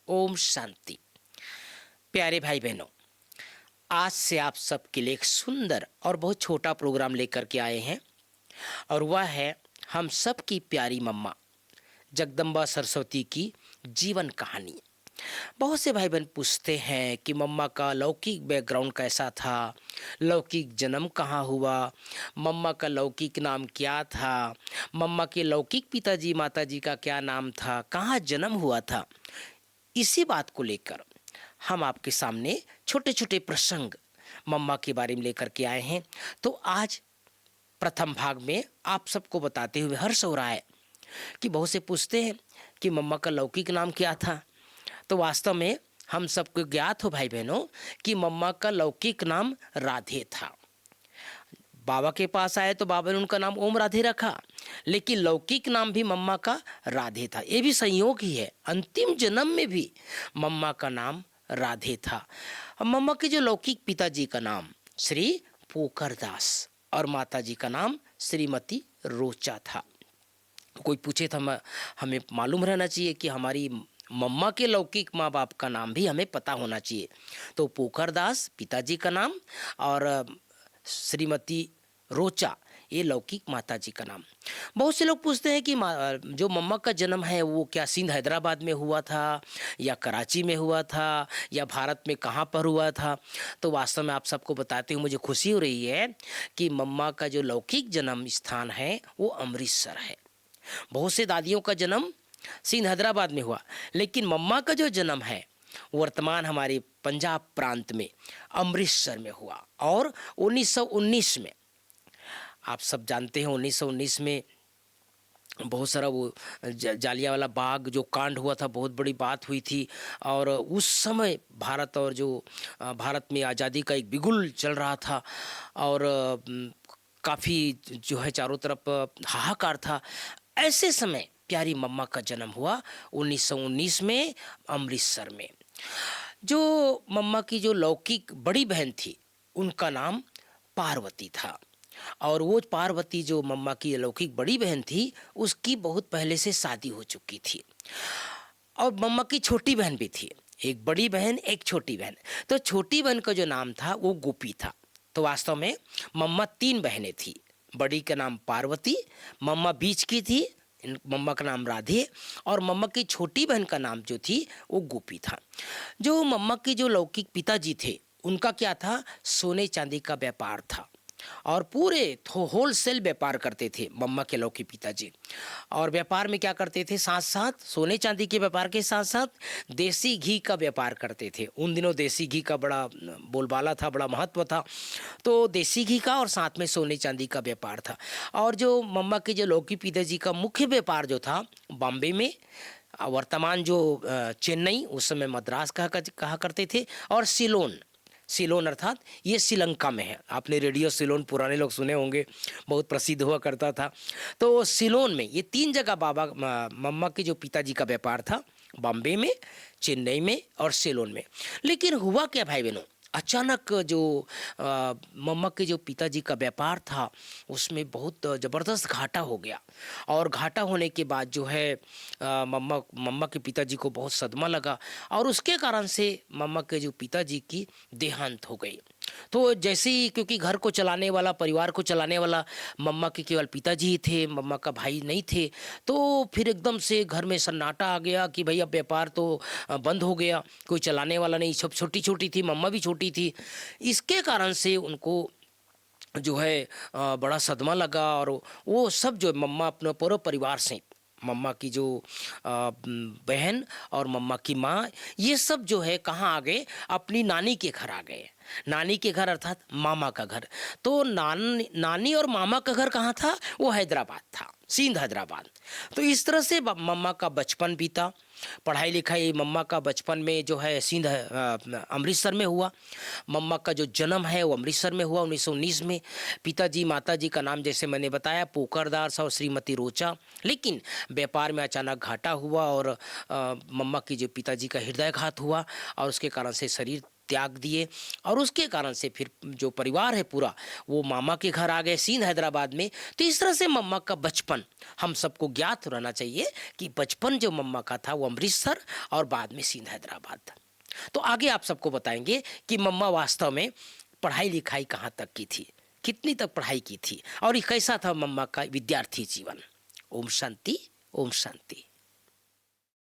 ओम शांति। प्यारे भाई बहनों, आज से आप सबके लिए एक सुंदर और बहुत छोटा प्रोग्राम लेकर के आए हैं और वह है हम सब की प्यारी मम्मा जगदम्बा सरस्वती की जीवन कहानी। बहुत से भाई बहन पूछते हैं कि मम्मा का लौकिक बैकग्राउंड कैसा था, लौकिक जन्म कहाँ हुआ, मम्मा का लौकिक नाम क्या था, मम्मा के लौकिक पिताजी माताजी का क्या नाम था, कहाँ जन्म हुआ था। इसी बात को लेकर हम आपके सामने छोटे छोटे प्रसंग मम्मा के बारे में लेकर के आए हैं। तो आज प्रथम भाग में आप सबको बताते हुए हर्ष हो रहा है कि बहुत से पूछते हैं कि मम्मा का लौकिक नाम क्या था। तो वास्तव में हम सबको ज्ञात हो भाई बहनों कि मम्मा का लौकिक नाम राधे था। बाबा के पास आए तो बाबा ने उनका नाम ओम राधे रखा, लेकिन लौकिक नाम भी मम्मा का राधे था। ये भी संयोग ही है, अंतिम जन्म में भी मम्मा का नाम राधे था। मम्मा के जो लौकिक पिताजी का नाम श्री पोकर दास और माताजी का नाम श्रीमती रोचा था। कोई पूछे तो हमें मालूम रहना चाहिए कि हमारी मम्मा के लौकिक माँ बाप का नाम भी हमें पता होना चाहिए। तो पोकर दास पिताजी का नाम और श्रीमती रोचा ये लौकिक माताजी का नाम। बहुत से लोग पूछते हैं कि जो मम्मा का जन्म है वो क्या सिंध हैदराबाद में हुआ था या कराची में हुआ था या भारत में कहाँ पर हुआ था। तो वास्तव में आप सबको बताते हुए मुझे खुशी हो रही है कि मम्मा का जो लौकिक जन्म स्थान है वो अमृतसर है। बहुत से दादियों का जन्म सिंध हैदराबाद में हुआ, लेकिन मम्मा का जो जन्म है वर्तमान हमारे पंजाब प्रांत में अमृतसर में हुआ। और 1919 में आप सब जानते हैं 1919 में बहुत सारा वो जालियांवाला बाग जो कांड हुआ था, बहुत बड़ी बात हुई थी। और उस समय भारत और जो भारत में आज़ादी का एक बिगुल चल रहा था और काफ़ी जो है चारों तरफ हाहाकार था। ऐसे समय प्यारी मम्मा का जन्म हुआ 1919 में अमृतसर में। जो मम्मा की जो लौकिक बड़ी बहन थी उनका नाम पार्वती था। और वो पार्वती जो मम्मा की लौकिक बड़ी बहन थी उसकी बहुत पहले से शादी हो चुकी थी। और मम्मा की छोटी बहन भी थी, एक बड़ी बहन एक छोटी बहन। तो छोटी बहन का जो नाम था वो गोपी था। तो वास्तव में मम्मा 3 बहनें थी। बड़ी का नाम पार्वती, मम्मा बीच की थी, मम्मा का नाम राधे, और मम्मा की छोटी बहन का नाम जो थी वो गोपी था। जो मम्मा के जो लौकिक पिताजी थे उनका क्या था, सोने चांदी का व्यापार था और पूरे होलसेल व्यापार करते थे मम्मा के लौकिक पिताजी। और व्यापार में क्या करते थे, साथ साथ सोने चांदी के व्यापार के साथ साथ देसी घी का व्यापार करते थे। उन दिनों देसी घी का बड़ा बोलबाला था, बड़ा महत्व था। तो देसी घी का और साथ में सोने चांदी का व्यापार था। और जो मम्मा के जो लौकिक पिताजी का मुख्य व्यापार जो था बॉम्बे में, वर्तमान जो चेन्नई, उस समय मद्रास कहा करते थे, और सिलोन अर्थात ये श्रीलंका में है। आपने रेडियो सिलोन पुराने लोग सुने होंगे, बहुत प्रसिद्ध हुआ करता था। तो सिलोन में ये 3 जगह मम्मा के जो पिताजी का व्यापार था, बॉम्बे में, चेन्नई में और सिलोन में। लेकिन हुआ क्या भाई बहनों, अचानक जो मम्मा के जो पिताजी का व्यापार था उसमें बहुत ज़बरदस्त घाटा हो गया। और घाटा होने के बाद जो है मम्मा के पिताजी को बहुत सदमा लगा और उसके कारण से मम्मा के जो पिताजी की देहांत हो गई। तो जैसे ही, क्योंकि घर को चलाने वाला, परिवार को चलाने वाला मम्मा के केवल पिताजी ही थे, मम्मा का भाई नहीं थे। तो फिर एकदम से घर में सन्नाटा आ गया कि भाई अब व्यापार तो बंद हो गया, कोई चलाने वाला नहीं, सब छोटी छोटी थी, मम्मा भी छोटी थी। इसके कारण से उनको जो है बड़ा सदमा लगा। और वो सब जो मम्मा अपने पूरे परिवार से, मम्मा की जो बहन और मम्मा की माँ, ये सब जो है कहाँ आ गए, अपनी नानी के घर आ गए। नानी के घर अर्थात मामा का घर। तो नानी और मामा का घर कहाँ था, वो हैदराबाद था, सिंध हैदराबाद। तो इस तरह से मम्मा का बचपन बीता। पढ़ाई लिखाई मम्मा का बचपन में जो है सिंध अमृतसर में हुआ। मम्मा का जो जन्म है वो अमृतसर में हुआ 1919 में। पिताजी माताजी का नाम जैसे मैंने बताया पोकरदास और श्रीमती रोचा। लेकिन व्यापार में अचानक घाटा हुआ और मम्मा की जो पिताजी का हृदयघात हुआ और उसके कारण से शरीर त्याग दिए और उसके कारण से फिर जो परिवार है पूरा वो मामा के घर आ गए सिंध हैदराबाद में। तो इस तरह से मम्मा का बचपन हम सबको ज्ञात रहना चाहिए कि बचपन जो मम्मा का था वो अमृतसर और बाद में सिंध हैदराबाद था। तो आगे आप सबको बताएंगे कि मम्मा वास्तव में पढ़ाई लिखाई कहाँ तक की थी, कितनी तक पढ़ाई की थी और ये कैसा था मम्मा का विद्यार्थी जीवन। ओम शांति, ओम शांति।